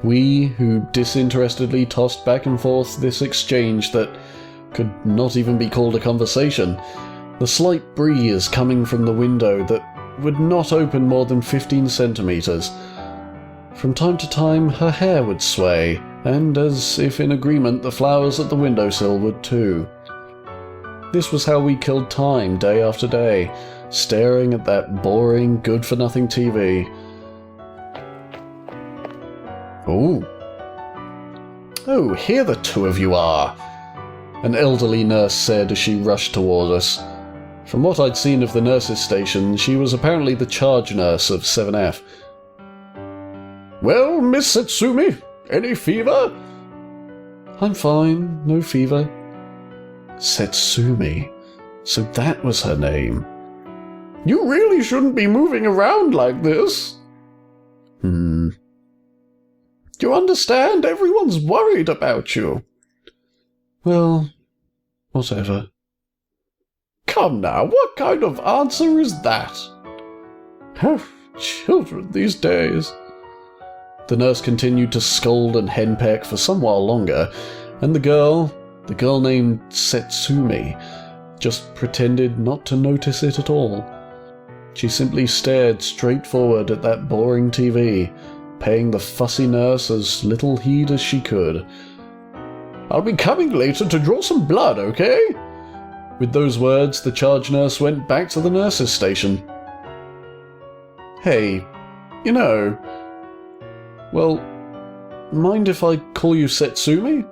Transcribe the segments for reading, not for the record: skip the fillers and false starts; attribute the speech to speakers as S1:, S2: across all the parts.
S1: We, who disinterestedly tossed back and forth this exchange that could not even be called a conversation, the slight breeze coming from the window that would not open more than 15 centimetres. From time to time her hair would sway, and as if in agreement the flowers at the windowsill would too. This was how we killed time day after day, staring at that boring, good-for-nothing TV. Oh, here the two of you are, an elderly nurse said as she rushed toward us. From what I'd seen of the nurses' station, she was apparently the charge nurse of 7F. "Well, Miss Setsumi, any fever?" "I'm fine, no fever." Setsumi. So that was her name. "You really shouldn't be moving around like this." "Do you understand? Everyone's worried about you." "Well, whatever." "Come now, what kind of answer is that?" "Oh, children these days." The nurse continued to scold and henpeck for some while longer, and the girl named Setsumi, just pretended not to notice it at all. She simply stared straight forward at that boring TV, paying the fussy nurse as little heed as she could. "I'll be coming later to draw some blood, okay?" With those words, the charge nurse went back to the nurses' station. "Hey, well, mind if I call you Setsumi?"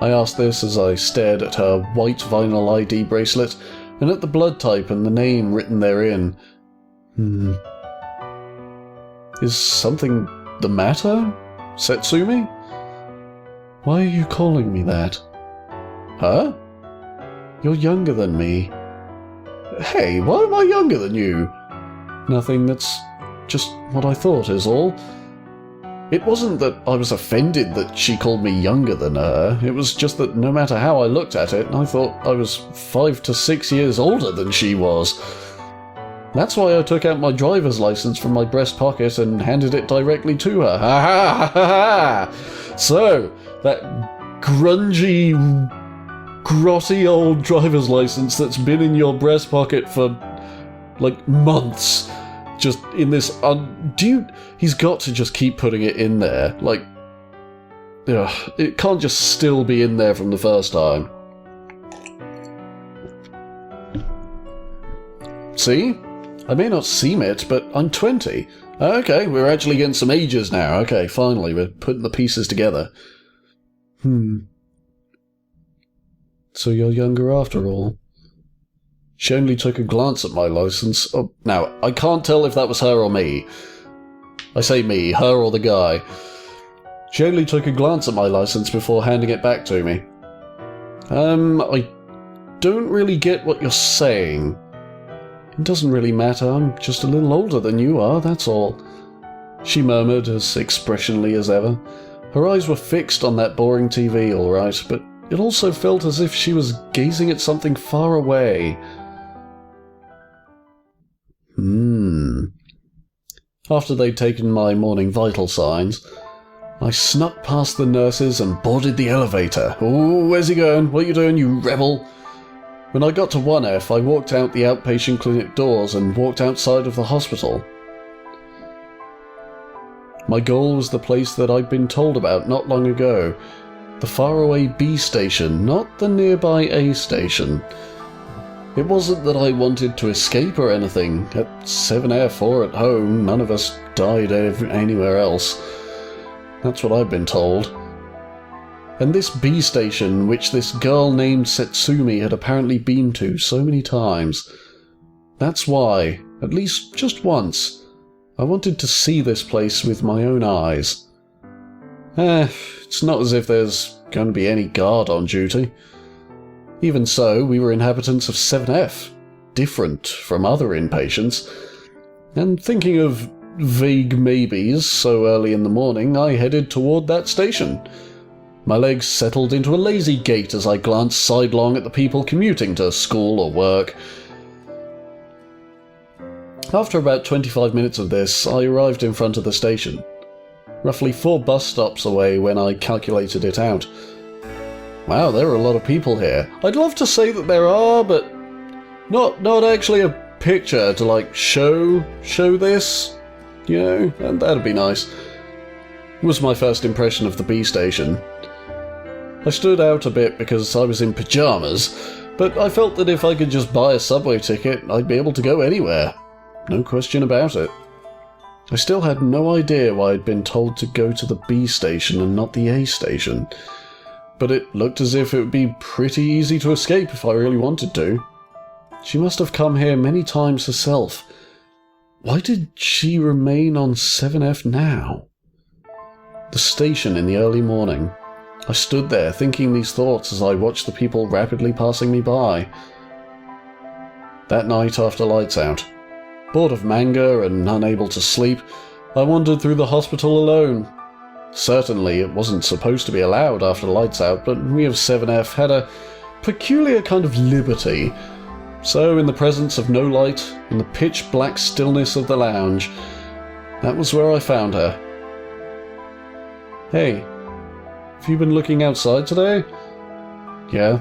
S1: I asked this as I stared at her white vinyl ID bracelet and at the blood type and the name written therein. Is something the matter, Setsumi? Why are you calling me that? Huh? You're younger than me. Hey, why am I younger than you? Nothing, that's just what I thought is all. It wasn't that I was offended that she called me younger than her, it was just that no matter how I looked at it, I thought I was 5 to 6 years older than she was. That's why I took out my driver's license from my breast pocket and handed it directly to her. Ha ha ha ha! So, that grungy, grotty old driver's license that's been in your breast pocket for, like, months, just in this he's got to just keep putting it in there, like, it can't just still be in there from the first time. See? I may not seem it, but I'm 20. Okay, we're actually getting some ages now. Okay, finally, we're putting the pieces together. So you're younger after all. She only took a glance at my license. Oh, now, I can't tell if that was her or me. I say me, her or the guy. She only took a glance at my license before handing it back to me. I don't really get what you're saying. It doesn't really matter, I'm just a little older than you are, that's all. She murmured as expressionlessly as ever. Her eyes were fixed on that boring TV, all right, but it also felt as if she was gazing at something far away. After they'd taken my morning vital signs, I snuck past the nurses and boarded the elevator. "Oh, where's he going? What you doing, you rebel?" When I got to 1F, I walked out the outpatient clinic doors and walked outside of the hospital. My goal was the place that I'd been told about not long ago. The faraway B station, not the nearby A station. It wasn't that I wanted to escape or anything. At 7F or at home, none of us died anywhere else. That's what I've been told. And this B station, which this girl named Setsumi had apparently been to so many times. That's why, at least just once, I wanted to see this place with my own eyes. It's not as if there's going to be any guard on duty. Even so, we were inhabitants of 7F, different from other inpatients, and thinking of vague maybes so early in the morning, I headed toward that station. My legs settled into a lazy gait as I glanced sidelong at the people commuting to school or work. After about 25 minutes of this, I arrived in front of the station. roughly 4 bus stops away when I calculated it out. Wow, there are a lot of people here. I'd love to say that there are, but not actually a picture to, like, show this, you know, and that'd be nice. It was my first impression of the B station. I stood out a bit because I was in pyjamas, but I felt that if I could just buy a subway ticket, I'd be able to go anywhere. No question about it. I still had no idea why I'd been told to go to the B station and not the A station, but it looked as if it would be pretty easy to escape if I really wanted to. She must have come here many times herself. Why did she remain on 7F now? The station in the early morning. I stood there thinking these thoughts as I watched the people rapidly passing me by. That night after lights out, bored of manga and unable to sleep, I wandered through the hospital alone. Certainly it wasn't supposed to be allowed after lights out, but we of 7F had a peculiar kind of liberty. So in the presence of no light, in the pitch-black stillness of the lounge, that was where I found her. Hey, have you been looking outside today? Yeah.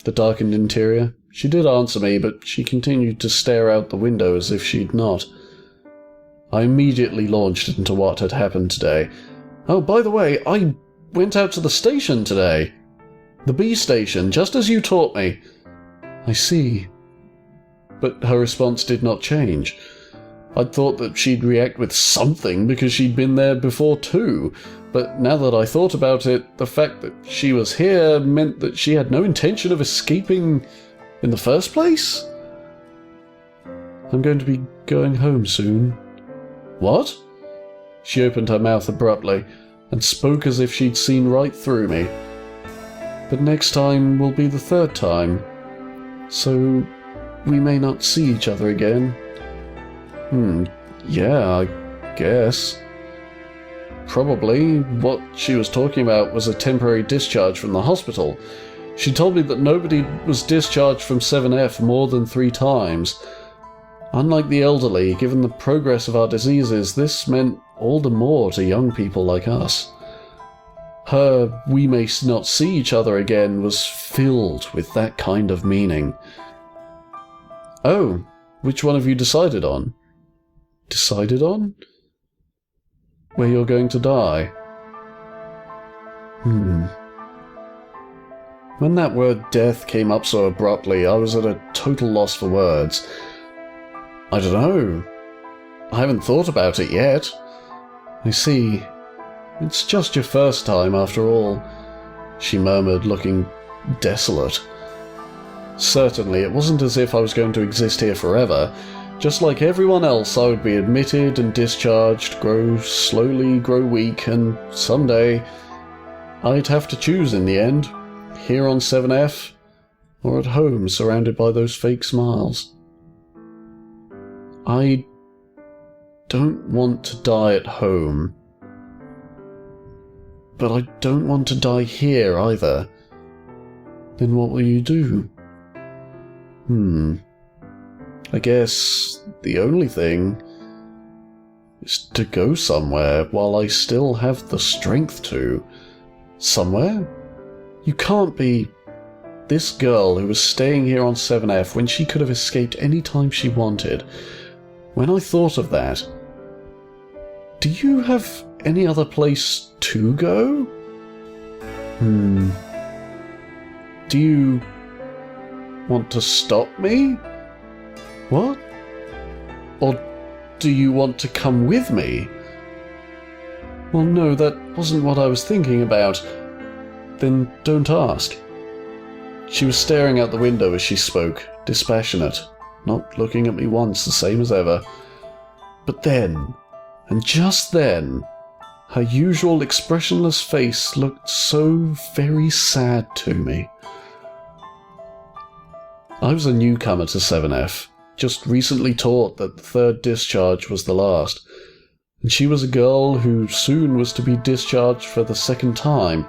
S1: The darkened interior. She did answer me, but she continued to stare out the window as if she'd not. I immediately launched into what had happened today. Oh, by the way, I went out to the station today. The B station, just as you taught me. I see. But her response did not change. I'd thought that she'd react with something because she'd been there before too, but now that I thought about it, the fact that she was here meant that she had no intention of escaping in the first place? I'm going to be going home soon. What? She opened her mouth abruptly and spoke as if she'd seen right through me. But next time will be the 3rd time, so we may not see each other again. Yeah, I guess. Probably. What she was talking about was a temporary discharge from the hospital. She told me that nobody was discharged from 7F more than 3 times. Unlike the elderly, given the progress of our diseases, this meant all the more to young people like us. Her "we may not see each other again" was filled with that kind of meaning. Oh, which one have you decided on? Decided on? Where you're going to die? When that word death came up so abruptly, I was at a total loss for words. I don't know. I haven't thought about it yet. I see. It's just your first time, after all, she murmured, looking desolate. Certainly, it wasn't as if I was going to exist here forever. Just like everyone else, I would be admitted and discharged, slowly grow weak, and someday I'd have to choose in the end, here on 7F, or at home surrounded by those fake smiles. I don't want to die at home, but I don't want to die here either. Then what will you do? I guess the only thing is to go somewhere while I still have the strength to. Somewhere? You can't be this girl who was staying here on 7F when she could have escaped any time she wanted. When I thought of that, do you have any other place to go? Do you want to stop me? What? Or do you want to come with me? Well, no, that wasn't what I was thinking about. Then don't ask. She was staring out the window as she spoke, dispassionate, not looking at me once, the same as ever. But then, and just then, her usual expressionless face looked so very sad to me. I was a newcomer to 7F, just recently taught that the 3rd discharge was the last, and she was a girl who soon was to be discharged for the 2nd time.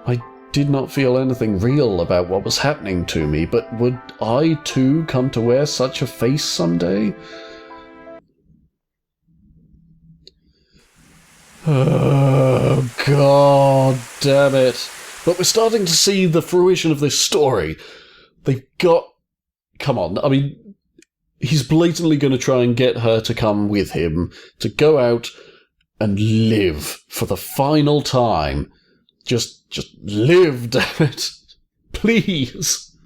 S1: I did not feel anything real about what was happening to me, but would I too come to wear such a face someday? Oh, God damn it. But we're starting to see the fruition of this story. They've got... Come on, I mean, he's blatantly going to try and get her to come with him, to go out and live for the final time. Just live, damn it. Please.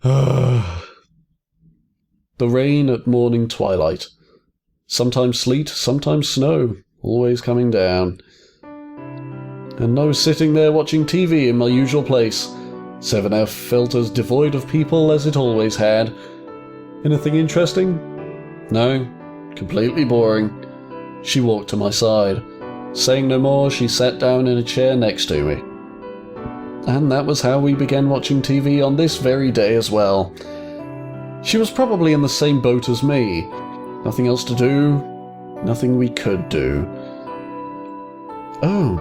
S1: The rain at morning twilight. Sometimes sleet, sometimes snow, always coming down. And I was sitting there watching TV in my usual place. 7F felt as devoid of people as it always had. Anything interesting? No, completely boring. She walked to my side. Saying no more, she sat down in a chair next to me. And that was how we began watching TV on this very day as well. She was probably in the same boat as me. Nothing else to do, nothing we could do. Oh,